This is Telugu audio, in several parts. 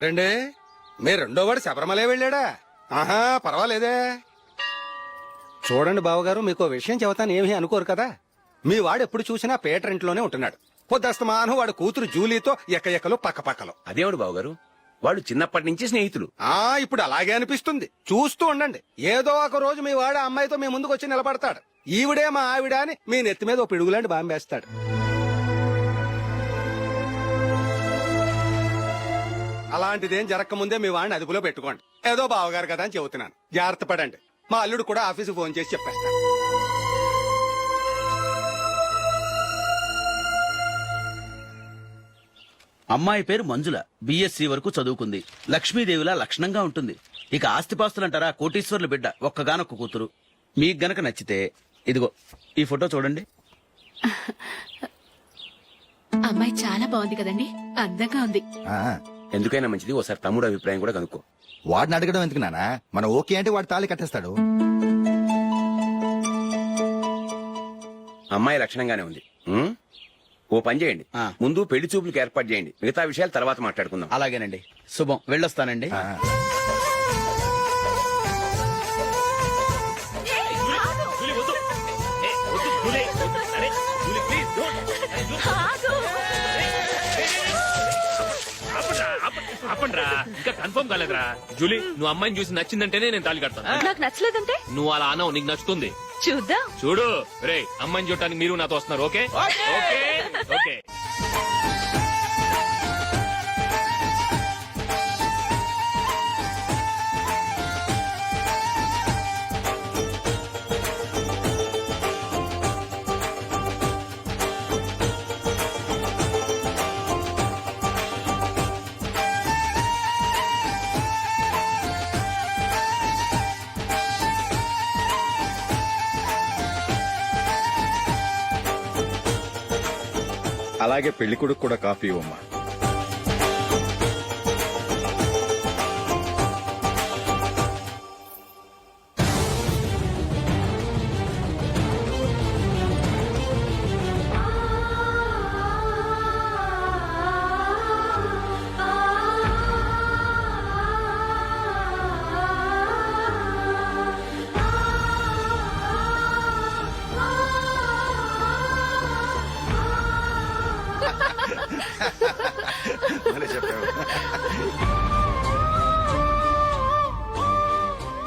రండి. మీరు రెండో వాడు శబరిమలే వెళ్ళాడా? ఆహా, పర్వాలేదే. చూడండి బావగారు, మీకు విషయం చెబుతాను, ఏమీ అనుకోరు కదా. మీ వాడు ఎప్పుడు చూసినా పీటర్ ఇంట్లోనే ఉంటున్నాడు. పొద్దస్తమానం వాడు కూతురు జూలీతో ఎక్కలు పక్కపక్కలు. అదేవిడు బావగారు, వాళ్ళు చిన్నప్పటి నుంచి స్నేహితులు. ఇప్పుడు అలాగే అనిపిస్తుంది. చూస్తూ ఉండండి, ఏదో ఒక రోజు మీ వాడు అమ్మాయితో మీ ముందుకు వచ్చి నిలబడతాడు. ఈవిడే మా ఆవిడ అని మీ నెత్తి మీద ఓ పిడుగులాంటి బాంబేస్తాడు. అలాంటిదేం జరగకముందే మీ వాడిని అదుపులో పెట్టుకోండి. ఏదో బావగారు కదా అని చెబుతున్నాను, జాగ్రత్త పడండి. మా అల్లుడు కూడా ఆఫీసు ఫోన్ చేసి చెప్పేస్తాను. అమ్మాయి పేరు మంజుల, బిఎస్సి వరకు చదువుకుంది. లక్ష్మీదేవిలా లక్షణంగా ఉంటుంది. ఇక ఆస్తిపాస్తులంటారా, కోటీశ్వర్లు బిడ్డ, ఒక్కగానొక్క కూతురు. మీకు గనక నచ్చితే ఇదిగో ఈ ఫోటో చూడండి. అమ్మాయి చాలా బాగుంది కదండి, అందంగా ఉంది. ఎందుకైనా మంచిది ఓసారి తమ్ముడు అభిప్రాయం కూడా కనుక్కో. వాడిని అడగడం ఎందుకు నానా, మనం ఓకే అంటే వాడు తాళి కట్టేస్తాడు. అమ్మాయి లక్షణంగానే ఉంది. ఓ పని చేయండి, ముందు పెళ్లి చూపులకు ఏర్పాటు చేయండి, మిగతా విషయాలు తర్వాత మాట్లాడుకుందాం. అలాగేనండి, శుభం, వెళ్ళొస్తానండి. ఆపండ్రా, ఇంకా కన్ఫర్మ్ కాలేదురా. జూలీ, నువ్వు అమ్మాయిని చూసి నచ్చిందంటేనే నేను తాళి కడతాను. నాకు నచ్చలేదంటే నువ్వు అలా అనవు, నీకు నచ్చుతుంది. చూద్దాం. చూడు రే, అమ్మాయిని చూడటానికి మీరు నాతో వస్తున్నారు. Okay okay okay. అలాగే పెళ్లి కొడుకు కూడా కాఫీ ఇవ్వమ్మా.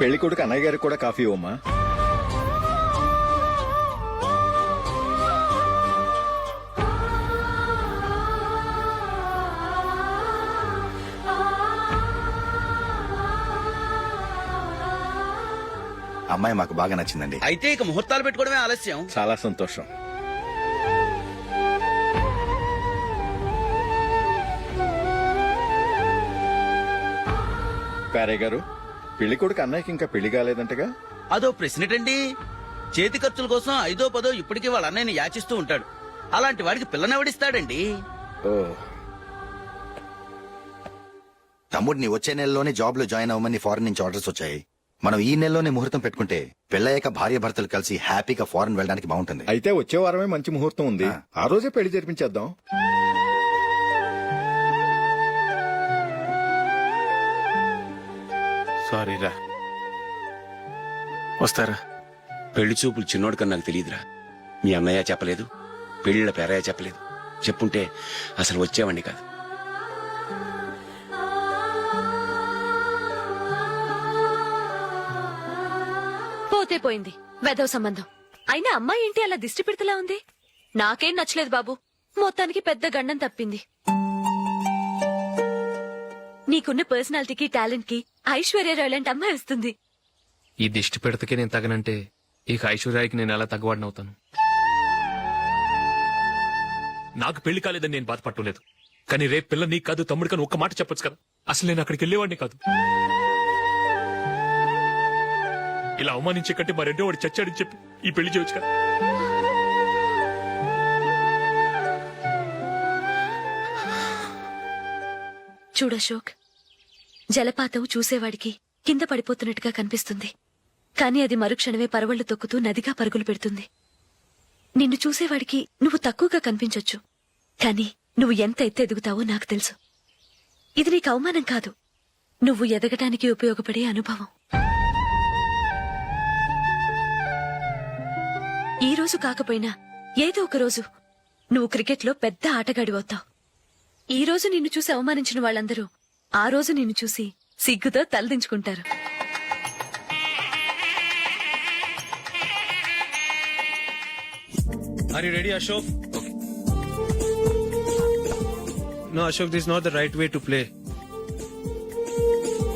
పెళ్లి కొడుకు అన్నయ్య గారికి కూడా కాఫీ ఇవ్వమ్మా. అమ్మాయి మాకు బాగా నచ్చిందండి. అయితే ఇక ముహూర్తాలు పెట్టుకోవడమే ఆలస్యం. చాలా సంతోషం. పేరయ్య గారు, పెళ్లి కొడుకు అన్నయ్యకి ఇంకా పెళ్లి కాలేదంటగా? అదో ప్రశ్నటండి. చేతి ఖర్చుల కోసం 5దో 10దో ఇప్పటికీ వాళ్ళ అన్నయ్యని యాచిస్తూ ఉంటాడు. అలాంటి వాడికి పిల్లనెవడిస్తాడండి? ఓ, తమ్ముడిని వచ్చే నెలలోనే జాబ్ లో జాయిన్ అవ్వమని ఫారెన్ నుంచి ఆర్డర్స్ వచ్చాయి. మనం ఈ నెలలోనే ముహూర్తం పెట్టుకుంటే పెళ్ళయ్యాక భార్య భర్తలు కలిసి హ్యాపీగా ఫారెన్ వెళ్ళడానికి బాగుంటుంది. అయితే వచ్చే వారమే మంచి ముహూర్తం ఉంది, ఆ రోజే పెళ్లి జరిపించేద్దాం. సారీరా, వస్తారా? పెళ్లి చూపులు చిన్నోడు కన్నా నాకు తెలియదురా. మీ అన్నయ్య చెప్పలేదు, పెళ్లిళ్ళ పేరయ్య చెప్పలేదు. చెప్పుంటే అసలు వచ్చేవాడిని కాదు. పోతే పోయింది వెధవ సంబంధం. అయినా అమ్మాయి ఏంటి అలా దిష్టి పెడతలా ఉంది? నాకేం నచ్చలేదు బాబు. మొత్తానికి పెద్ద గండం తప్పింది. నీకున్న పర్సనాలిటీకి టాలెంట్ కి ఐశ్వర్యరాయ్ లాంటి అమ్మాయి వస్తుంది. ఈ దిష్టి పెడతకే నేను తగనంటే ఇక ఐశ్వర్యానికి నేను ఎలా తగ్గవాడినవుతాను? నాకు పెళ్లి కాలేదని నేను బాధపడలేదు, కానీ రేపు పిల్ల నీకు కాదు తమ్ముడు కానీ ఒక్క మాట చెప్పొచ్చు కదా. అసలు నేను అక్కడికి వెళ్ళేవాడిని కాదు. ఇలా అవమానించే కంటే మా రెండో వాడు చచ్చాడని చెప్పి ఈ పెళ్లి చేయొచ్చు కదా. చూడశోక్, జలపాతం చూసేవాడికి కింద పడిపోతున్నట్టుగా కనిపిస్తుంది, కానీ అది మరుక్షణమే పరవళ్లు తొక్కుతూ నదిగా పరుగులు పెడుతుంది. నిన్ను చూసేవాడికి నువ్వు తక్కువగా కనిపించొచ్చు, కానీ నువ్వు ఎంత ఎత్తు ఎదుగుతావో నాకు తెలుసు. ఇది నీకు అవమానం కాదు, నువ్వు ఎదగటానికి ఉపయోగపడే అనుభవం. ఈ రోజు కాకపోయినా ఏదో ఒక రోజు నువ్వు క్రికెట్లో పెద్ద ఆటగాడివవుతావు. ఈ రోజు నిన్ను చూసి అవమానించిన వాళ్ళందరూ ఆ రోజు నిన్ను చూసి సిగ్గుతో తలదించుకుంటారు. Are you ready, Ashok? Okay. No, Ashok, this is not the right way to play.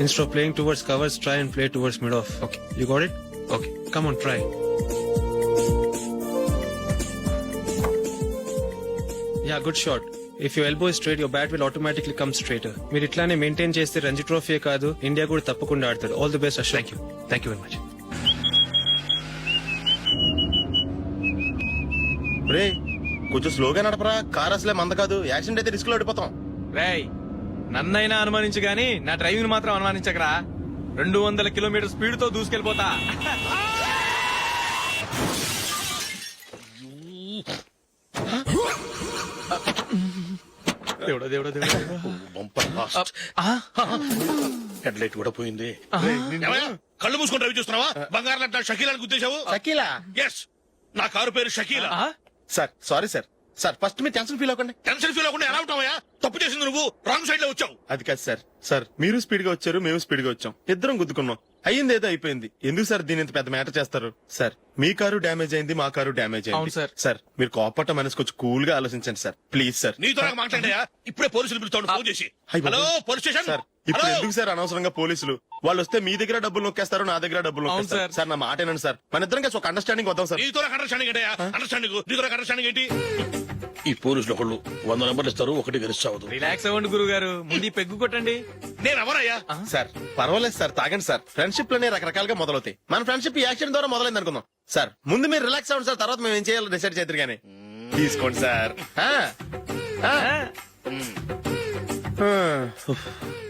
Instead of playing towards covers, try and play towards mid-off. Okay. You got it? Okay. Come on, try. Yeah, good shot. If your elbow is straight, your bat will automatically come straighter. మీరు ఇట్లానే మెయింటైన్ చేస్తే రంజీ ట్రోఫీ కాదు, ఇండియా కూడా తప్పకుండా ఆడతాడు. All the best, Ashok. Thank you very much. రే కొంచెం స్లోగా నడపరా, కార్ అసలే మంద కాదు, యాక్సిడెంట్ అయితే రిస్క్ లో ఓడిపోతాం. రేయ్ నన్నైనా అనుమానించు గాని నా డ్రైవింగ్ మాత్రం అనుమానించకరా. 200 కిలోమీటర్ స్పీడ్ తో దూసుకెళ్ళిపోతా. దేవుడా దేవుడా దేవుడా, బంపర్ లాస్ట్. హెడ్ లైట్ కూడా పోయింది. కళ్ళు మూసుకొని డ్రైవ్ చేస్తున్నావా? బంగారం లాంటి షకీలాని గుర్తించావు? షకీలా? ఎస్, నా కారు పేరు Shakeela. Sir sorry sir. Sir first మీరు టెన్షన్ ఫీల్ అవ్వకండి. టెన్షన్ ఫీల్ అవ్వకుండా ఎలా ఉంటావా? తప్పు చేసింది నువ్వు, రాంగ్ సైడ్ లో వచ్చావు. అది కాదు సార్. సార్ మీరు స్పీడ్ గా వచ్చారు, మేము స్పీడ్ గా వచ్చాం, ఇద్దరం గుద్దుకున్నాం. అయ్యింది ఏదో అయిపోయింది, ఎందుకు సార్ దీని ఇంత పెద్ద మ్యాటర్ చేస్తారు? సార్ మీ కారు డ్యామేజ్ అయింది, మా కారు డ్యామేజ్ అవును అయింది. సార్. సార్ మీరు కోపట్ట మనసు కొంచెం కూల్ గా ఆలోచించండి సార్, ప్లీజ్ సార్. నీతో నాకు మాట్లాడాయా? ఇప్పుడే పోలీసులు పిలుస్తాను, ఫోన్ చేసి. అయ్ బాబోయ్. Hello police station. సార్ ఇప్పుడు హలో? ఎందుకు సార్ అనవసరంగా పోలీసులు? వాళ్ళు వస్తే మీ దగ్గర డబ్బులు నొక్కేస్తారు, నా దగ్గర డబ్బులు అవును నొక్కేస్తారు. సార్. సార్ నా మాట ఏనండి సార్, మన ఇద్దరం కలిసి ఒక అండర్స్టాండింగ్ వద్దాం సార్. నీతో నాకు అండర్స్టాండింగ్ ఏంటయ్యా? అండర్స్టాండింగ్ నీతో నాకు అండర్స్టాండింగ్ ఏంటి? ఈ పోలీసులు ఒకళ్ళు 100 నెంబర్లు ఇస్తారు, ఒకటి గెలిస్తావదు. రిలాక్స్ అవ్వండి గురువు గారు, ముందు ఈ పెగ్గు కొట్టండి. నేను ఎవరయ్యా? సార్ పర్వాలేదు సార్, తాగండి సార్. ఫ్రెండ్షిప్ లోనే రకరకాలుగా మొదలవుతాయి. మన ఫ్రెండ్షిప్ ఈ యాక్షన్ ద్వారా మొదలైంది అనుకుందాం. సార్ ముందు మీరు రిలాక్స్ అవ్వండి సార్, తర్వాత మేము ఏం చేయాలో డిసైడ్ చేద్దరు గానీ. తీసుకోండి సార్.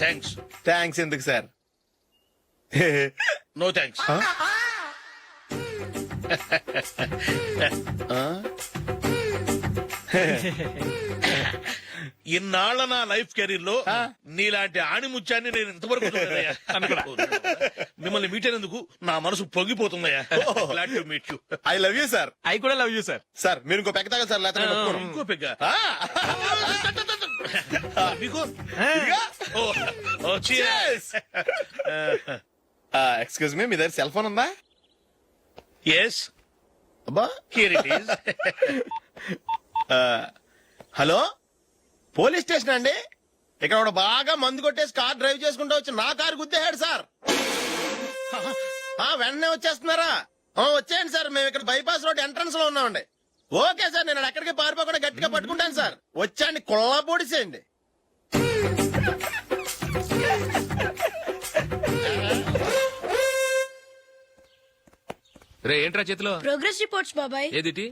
థ్యాంక్స్. థ్యాంక్స్ ఎందుకు సార్? No thanks. ఇన్నాళ్ల నా లైఫ్ కెరీర్ లో నీలాంటి ఆణిముత్యాన్ని నేను ఇంతవరకు చూడలేదయ్యా. మిమ్మల్ని మీట్ అయినందుకు నా మనసు పొంగిపోతుందయ్యా. Glad to meet you. I love you sir. I కూడా లవ్ యూ సార్. సార్ మీరు ఇంకో పెక్క తాగండి సార్, లేకపోతే నేను ఒప్పుకోను. ఇంకో పెగ్గ మీకు? ఎక్స్క్యూజ్ మీ, మీ దగ్గర సెల్ ఫోన్ ఉందా? ఎస్, అబ్బా here it is. Hello police station అండి. ఇక్కడ ఒకడు బాగా మందు కొట్టేసి కార్ డ్రైవ్ చేసుకుంటూ వచ్చి నా కారు గుద్దేశాడు సార్. వెంటనే వచ్చేస్తున్నారా? వచ్చేయండి సార్, మేము ఇక్కడ బైపాస్ రోడ్ ఎంట్రన్స్ లో ఉన్నామండి. ఓకే సార్, నేను ఎక్కడికి పారిపోకుండా గట్టిగా పట్టుకుంటాను సార్. వచ్చాండి, కుళ్ళ పొడిసేయండి. రే ఏంట్రా చేతిలో? ప్రోగ్రెస్ రిపోర్ట్స్ బాబాయ్. ఏదిటి?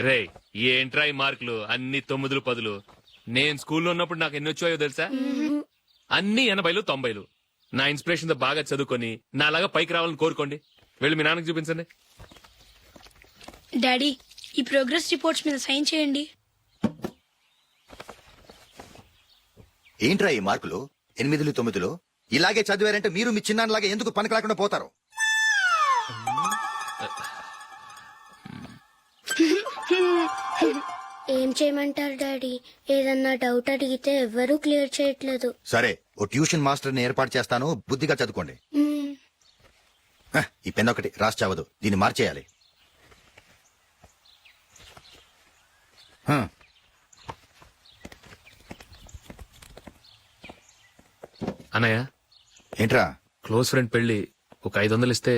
రే ఏంట్రా ఈ మార్కులు అన్ని 9లు 10లు? నేను స్కూల్లో ఉన్నప్పుడు నాకు ఎన్ని వచ్చాయో తెలుసా? అన్ని 80లు 90లు. నా ఇన్స్పిరేషన్ తో బాగా చదువుకొని నాలాగా పైకి రావాలని కోరుకోండి. వెళ్ళి మీ నాన్నకి చూపించండి. డాడీ ఈ ప్రోగ్రెస్ రిపోర్ట్స్ మీద సైన్ చేయండి. ఏంట్రా ఈ మార్కులు 8లు 9లు? ఇలాగే చదివారంటే మీరు మీ చిన్నాన్నలాగా ఎందుకు పనికిలాకుండా పోతారు? ఏం చేయమంటారు డాడీ? ఏదన్నా డౌట్ అడిగితే ఎవ్వరూ క్లియర్ చేయట్లేదు. సరే, ఓ ట్యూషన్ మాస్టర్ ని ఏర్పాటు చేస్తాను, బుద్ధిగా చదువుకోండి. ఈ పెన్ ఒకటి రాసి చావదు, దీన్ని మార్చేయాలి. అన్నయ్య, ఏంట్రా? క్లోజ్ ఫ్రెండ్ పెళ్లి, ఒక 500 ఇస్తే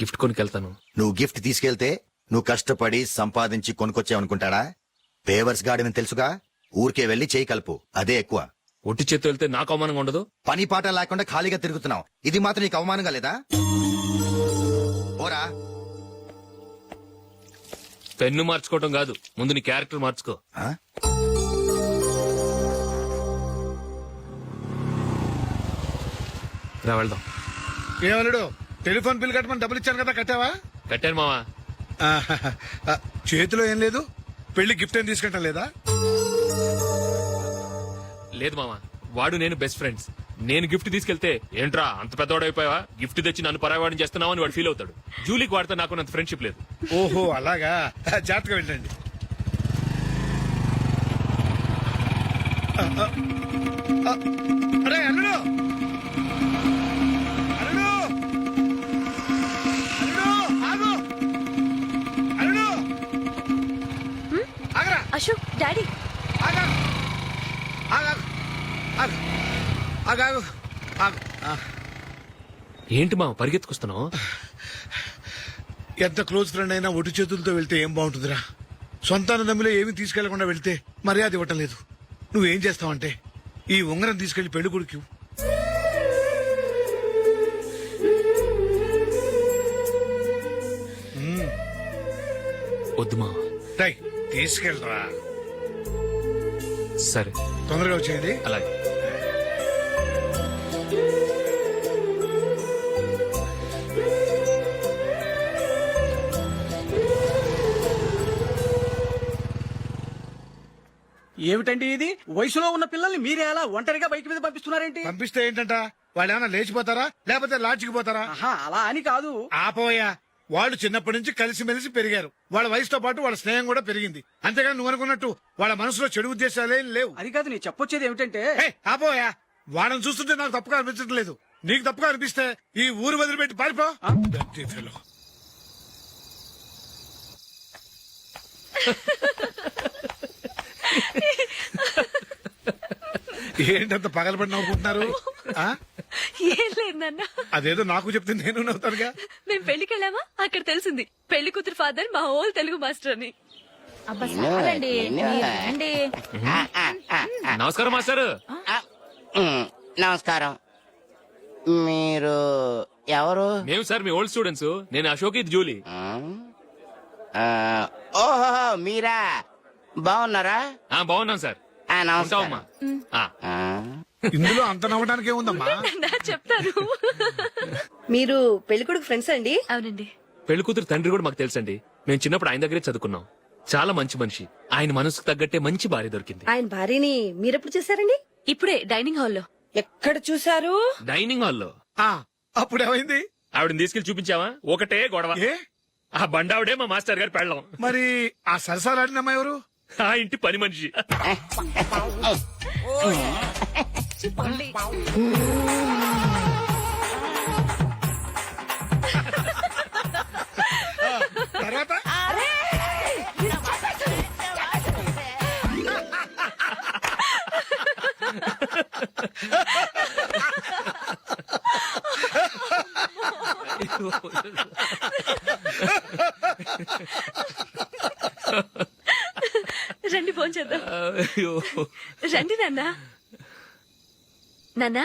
గిఫ్ట్ కొనికెళ్తాను. నువ్వు గిఫ్ట్ తీసుకెళ్తే నువ్వు కష్టపడి సంపాదించి కొనుక్కొచ్చావనుకుంటాడా? పేవర్స్ గార్డెన్ తెలుసుగా, ఊరికే వెళ్లి చేయి కలుపు, అదే ఎక్కువ. ఒట్టి చేత్తో వెళ్తే నాకు అవమానంగా ఉండదు? పని పాట లేకుండా ఖాళీగా తిరుగుతున్నావు, ఇది మాత్రం నీకు అవమానంగా లేదా? పోరా. పెన్ను మార్చుకోవటం కాదు, ముందు నీ క్యారెక్టర్ మార్చుకో. ఆ? రా వెళ్దాం. ఏమన్నాడు? టెలిఫోన్ బిల్ కట్టమని డబ్బులు ఇచ్చాను కదా, కట్టావా? కట్టాను మావా. చేతిలో ఏం లేదు, పెళ్లి గిఫ్ట్ ఏం తీసుకుంటా లేదా? లేదు మామ వాడు నేను బెస్ట్ ఫ్రెండ్స్. నేను గిఫ్ట్ తీసుకెళ్తే ఏంట్రా అంత పెద్దవాడైపోయావా, గిఫ్ట్ తెచ్చి నన్ను పరాయవాడిని చేస్తున్నావు అని వాడు ఫీల్ అవుతాడు. జూలీకి వాడితే నాకు అంత ఫ్రెండ్షిప్ లేదు. ఓహో అలాగా, జాగ్రత్తగా వెళ్ళండి. అరే అల్లుడు, అల్లుడు, అల్లుడు, ఆగు, అల్లుడు, ఆగరా, అశోక్ డాడీ ఆగా, ఆగా, ఆగు, ఆగాగు, ఆగు. ఏంటి మామ పరిగెత్తుకొస్తున్నావు? ఎంత క్లోజ్ ఫ్రెండ్ అయినా ఒటి చేతులతో వెళ్తే ఏం బాగుంటుందిరా. సొంతాన దమ్మిలో ఏమీ తీసుకెళ్లకుండా వెళ్తే మర్యాద ఇవ్వటం లేదు. నువ్వేం చేస్తావంటే ఈ ఉంగరం తీసుకెళ్లి పెళ్లి కొడుకు ఇవ్వు. వద్దు మామ. టై తీసుకెళ్ళరా. సరే తొందరగా వచ్చేయండి. అలాగే. ఏమిటండి ఇది? వయసులో ఉన్న పిల్లల్ని మీరే అలా ఒంటరిగా బయట మీద పంపిస్తున్నారేంటి? పంపిస్తే ఏంటంట, వాళ్ళు ఏమైనా లేచిపోతారా లేకపోతే లాడ్జికి పోతారా? అలా అని కాదు. ఆపోయా, వాళ్ళు చిన్నప్పటి నుంచి కలిసిమెలిసి పెరిగారు. వాళ్ళ వయసుతో పాటు వాళ్ళ స్నేహం కూడా పెరిగింది. అంతేగాని నువ్వు అనుకున్నట్టు వాళ్ళ మనసులో చెడు ఉద్దేశాలేం లేవు. అది కాదు నేను చెప్పొచ్చేది ఏమిటంటే, ఆపోయా, వాళ్ళని చూస్తుంటే నాకు తప్పుగా అనిపించడం లేదు. నీకు తప్పుగా అనిపిస్తే ఈ ఊరు వదిలిపెట్టి పారిపో. Dirty fellow. ఏంటంత పగలబడి నవ్వుకుంటున్నారు? ఆ? ఏం లేదు నాన్న. అదేదో నాకు చెప్తే నేను నవ్వుతానుగా. మేము పెళ్లికి వెళ్ళామా, అక్కడ తెలిసింది పెళ్లి కూతురు ఫాదర్ మా ఓల్ తెలుగు మాస్టర్ అని. నమస్కారం మాస్టర్. నమస్కారం. మీరు ఎవరు? మేము సార్ మీ ఓల్డ్ స్టూడెంట్స్. నేను అశోక్, ఇది జూలీ. ఓహో మీరా, బాగున్నారా? బాగున్నాం సార్. నమస్కారం. ఇందులో అంత నవ్వడానికి ఏముందమ్మా? చెప్తాను. మీరు పెళ్లికొడుకు ఫ్రెండ్స్ అండి? అవునండి. పెళ్లి కూతురు తండ్రి కూడా మాకు తెలుసండి. మేము చిన్నప్పుడు ఆయన దగ్గరే చదువుకున్నాం. చాలా మంచి మనిషి. ఆయన మనసుకు తగ్గట్టే మంచి భార్య దొరికింది. ఆయన భార్యని మీరెప్పుడు చూసారండి? ఇప్పుడే డైనింగ్ హాల్లో. ఎక్కడ చూసారు? డైనింగ్ హాల్లో. అప్పుడు ఏమైంది? ఆవిడని తీసుకెళ్లి చూపించావా? ఒకటే గొడవ. ఏ? ఆ బండావిడే మా మాస్టర్ గారు పెళ్ళం. మరి ఆ సరసాలాడినమ్మా ఎవరు? ఆ ఇంటి పని మనిషి. తర్వాత రండి ఫోన్ చేద్దాం. రండి నాన్న. నాన్నా